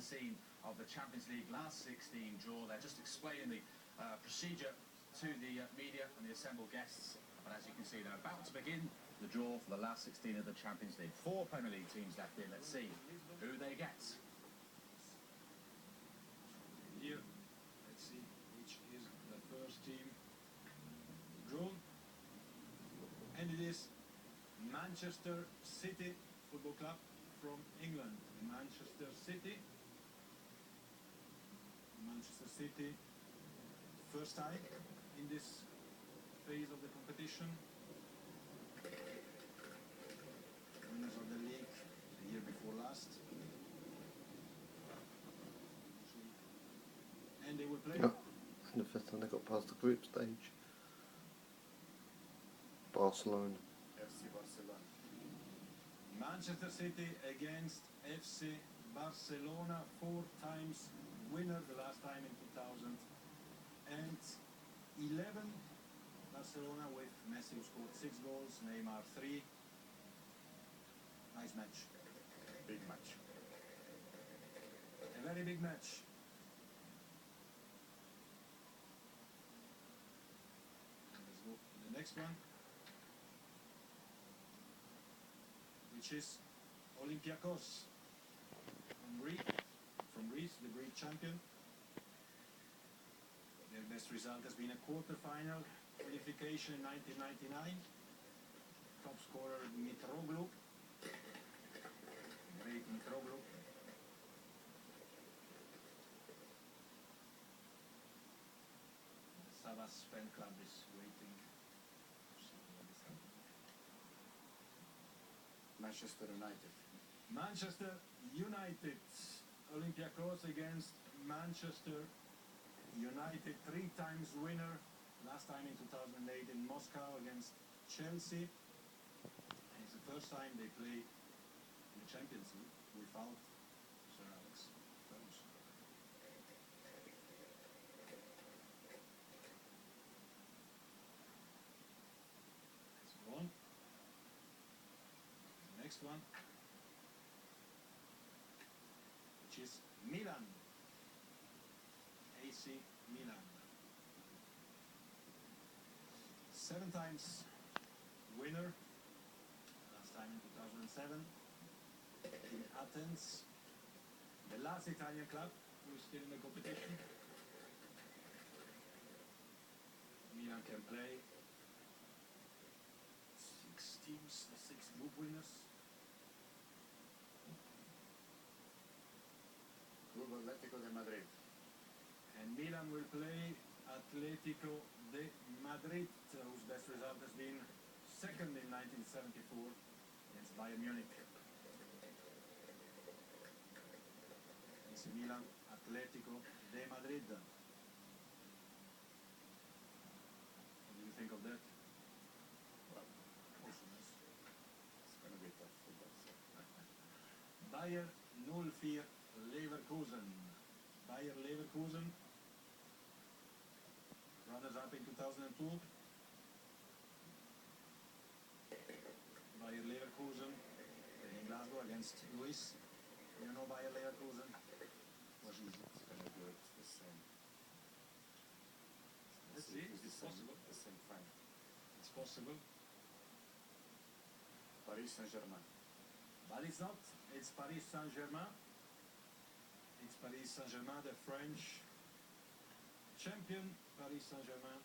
the scene of the Champions League last 16 draw. They're just explaining the procedure to the media and the assembled guests. And as you can see, they're about to begin the draw for the last 16 of the Champions League. 4 Premier League teams left in. Let's see who they get. Here, let's see which is the first team drawn. And it is Manchester City Football Club from England. Manchester City. Manchester City, first time in this phase of the competition. Winners of the league the year before last. And they will play. Oh, and the first time they got past the group stage. Barcelona. FC Barcelona. Manchester City against FC Barcelona, 4 times winner, the last time in 2011. Barcelona with Messi, who scored 6 goals, Neymar 3. Nice match. Big match. A very big match. Let's go to the next one, which is Olympiacos from Greece, the Greek champion. Their best result has been a quarter-final qualification in 1999. Top scorer Mitroglou, great Mitroglou. The Savas fan club is waiting to see what is happening. Manchester United. Manchester United. Olympiacos against Manchester United, 3 times winner. Last time in 2008 in Moscow against Chelsea. And it's the first time they play in the Champions League without Sir Alex Ferguson. Let's go on. The next one, which is Milan. AC Milan. 7 times winner. Last time in 2007 in Athens. The last Italian club who is still in the competition. Milan can play 6 teams, 6 group winners. Club Atlético de Madrid. And Milan will play Atletico de Madrid, whose best result has been second in 1974 against Bayern Munich. AC Milan, Atletico de Madrid. What do you think of that? Well, Also nice. it's going to be tough for Barca. Bayer 04 Leverkusen. Bayer Leverkusen, runners-up in 2002. Bayer Leverkusen in Glasgow against Luis. You know Bayer Leverkusen? Was easy. It's going to do it the same. Let's see. It's possible. The same final. It's possible. Paris Saint-Germain. But it's not. It's Paris Saint-Germain. It's Paris Saint-Germain, the French champion. Paris Saint-Germain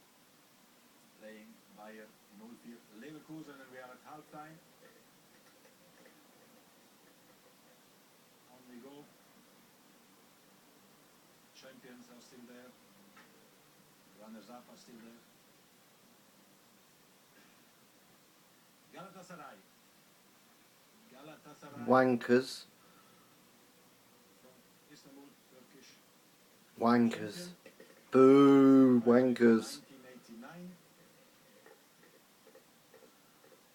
playing Bayer 04 Leverkusen, and we are at halftime. On we go. Champions are still there. Runners-up are still there. Galatasaray. Galatasaray. Wankers. From Istanbul, Turkish. Wankers. Boo, wankers. 1989.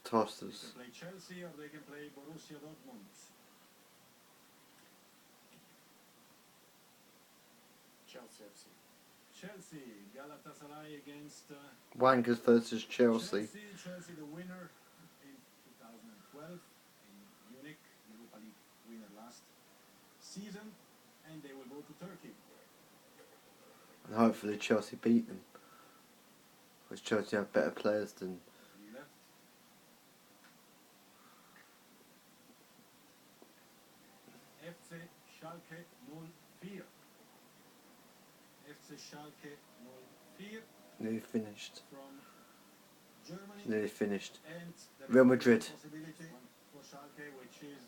They Tossers. can play Chelsea or they can play Borussia Dortmund. Chelsea FC. Chelsea, Galatasaray against Wankers versus Chelsea. Chelsea the winner in 2012 in Munich, Europa League winner last season. and they will go to Turkey. And hopefully Chelsea beat them. Because Chelsea have better players than... He left. FC Schalke 04. FC Schalke 04 Nearly finished. from Germany. Nearly finished. And the Real Madrid. possibility for Schalke, which is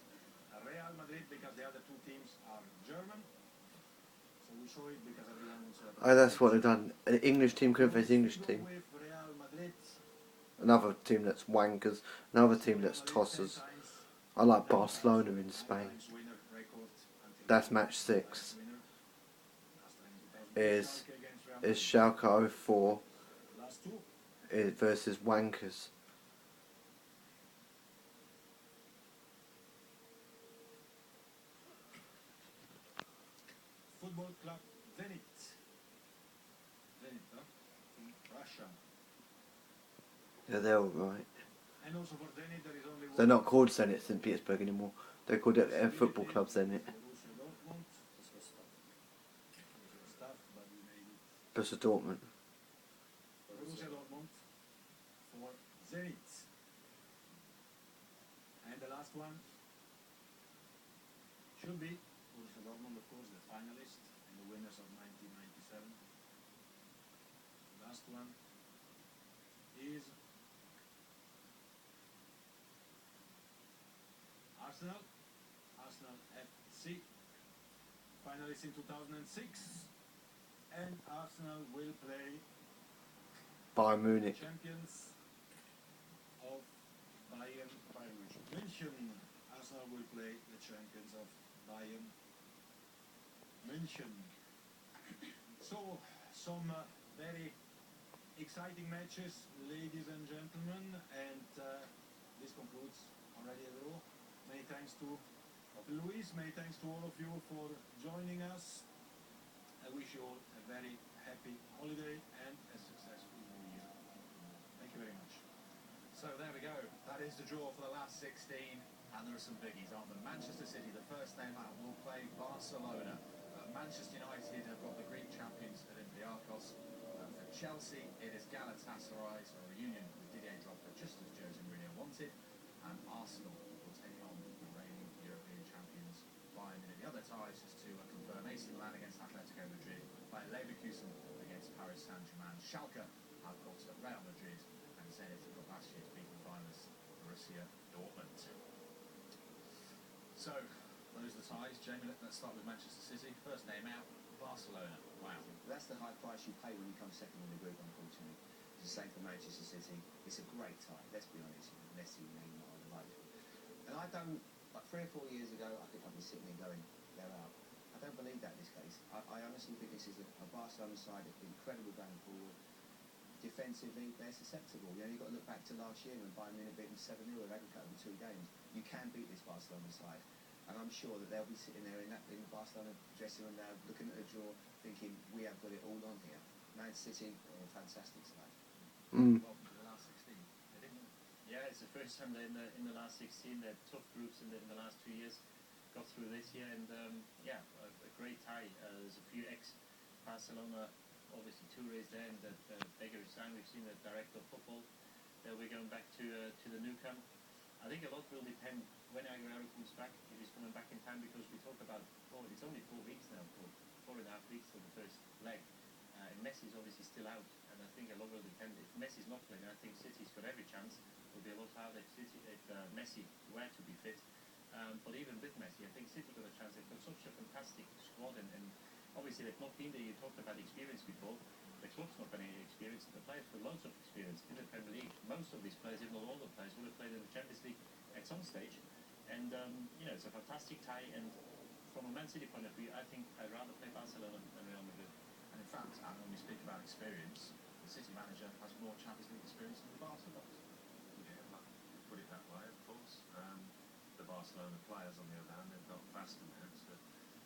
Real Madrid, because the other two teams are German. So we show it because everyone wants to... Oh, that's what they've done. An English team couldn't face English Go team. with Real Madrid. Another team that's wankers. Another team that's tossers. I like Barcelona in Spain. That's match 6. Is Schalke 04 Last two. versus wankers. Football Club Zenit. Zenit, huh? From Russia. Yeah, they're alright. And also for Zenit there is only one. They're not called Zenit St. Petersburg anymore. They're called Football Club Zenit. Borussia Dortmund. This was stuff. This was tough, but we made it. Borussia Dortmund. Borussia Dortmund for Zenit. And the last one should be Borussia Dortmund, of course, the finalists and the winners of 1997. The last one is Arsenal. Arsenal FC, finalists in 2006. And Arsenal will play Bayern Munich. champions of Bayern München. Arsenal will play the champions of Bayern München. So, some very exciting matches, ladies and gentlemen, and this concludes already a draw. Many thanks to Luis, many thanks to all of you for joining us. I wish you all a very happy holiday and a successful new year. Thank you very much. So there we go. That is the draw for the last 16. And there are some biggies, aren't there? Manchester City, the first name out, will play Barcelona. Manchester United have got the Greek champions Olympiacos. For Chelsea, it is Galatasaray, so a reunion with Didier Drogba, just as Jose Mourinho wanted. And Arsenal will take on the reigning European champions Bayern Munich. The other ties, just to confirm, AC Milan against Atletico Madrid, by Leverkusen against Paris Saint-Germain. Schalke have got Real Madrid, and Zenit have got last year's beaten finalists Borussia Dortmund. So, those are the ties. Jamie, let's start with Manchester City. First name out, Barcelona. Wow. That's the high price you pay when you come second in the group, unfortunately. It's the same for Manchester City. It's a great tie, let's be honest. Messi, Neymar, the likes. And I don't, like 3 or 4 years ago, I think I'd be sitting there going, they're out. I don't believe that in this case. I honestly think this is a Barcelona side that's incredible going forward. Defensively, they're susceptible. You know, you've got to look back to last year when Bayern Munich beat them 7-0 with Aguilar in 2 games. You can beat this Barcelona side. And I'm sure that they'll be sitting there in the Barcelona dressing room now, looking at the draw, thinking, we have got it all on here. Man City, fantastic side. Welcome to the last 16. They didn't. Yeah, it's the first time they're in the last 16. They're tough groups in the last 2 years. Got through this year, and yeah, a great tie. There's a few ex-Barcelona, obviously Tourés there, and that Becker Hussein. We've seen the director of football. We're going back to the Nou Camp. I think a lot will depend when Aguero comes back, if he's coming back in time, because we talk about, it's only 4 weeks now, 4.5 weeks till the first leg. And Messi's obviously still out, and I think a lot will depend. If Messi's not playing, I think City's got every chance. It'll be a lot harder if Messi were to be fit. But even with Messi, I think City got a chance. They've got such a fantastic squad, and obviously they've not been there. You talked about experience before. The club's not got any experience. The players got loads of experience in the Premier League. Most of these players, if not all the players, would have played in the Champions League at some stage. And you know, it's a fantastic tie. And from a Man City point of view, I think I'd rather play Barcelona than Real Madrid. And in fact, when we speak about experience, the City manager has more Champions League experience than the Barca does. Yeah, well, put it that way, of course. The Barcelona players, on the other hand, they've got vast amounts.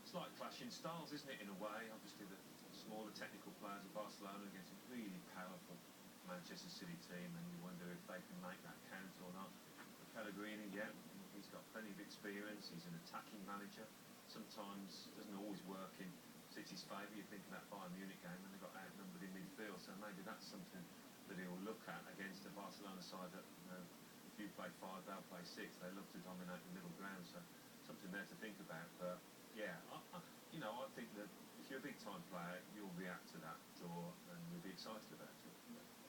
Slight clash in styles, isn't it, in a way? Obviously, the smaller technical players of Barcelona against a really powerful Manchester City team, and you wonder if they can make that count or not. But Pellegrini, yeah, he's got plenty of experience. He's an attacking manager. Sometimes doesn't always work in City's favour. You think of that Bayern Munich game when they got outnumbered in midfield, so maybe that's something that he'll look at against the Barcelona side that, you know, if you play 5, they'll play 6. They love to dominate the middle ground, so something there to think about. But yeah, I think that if you're a big time player, you'll react to that draw and you'll be excited about it.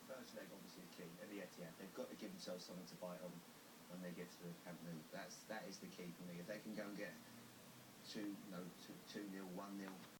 First leg obviously is key. At the Etihad, they've got to give themselves something to bite on when they get to the Camp Nou. That is the key for me. If they can go and get 2-0, 1-0.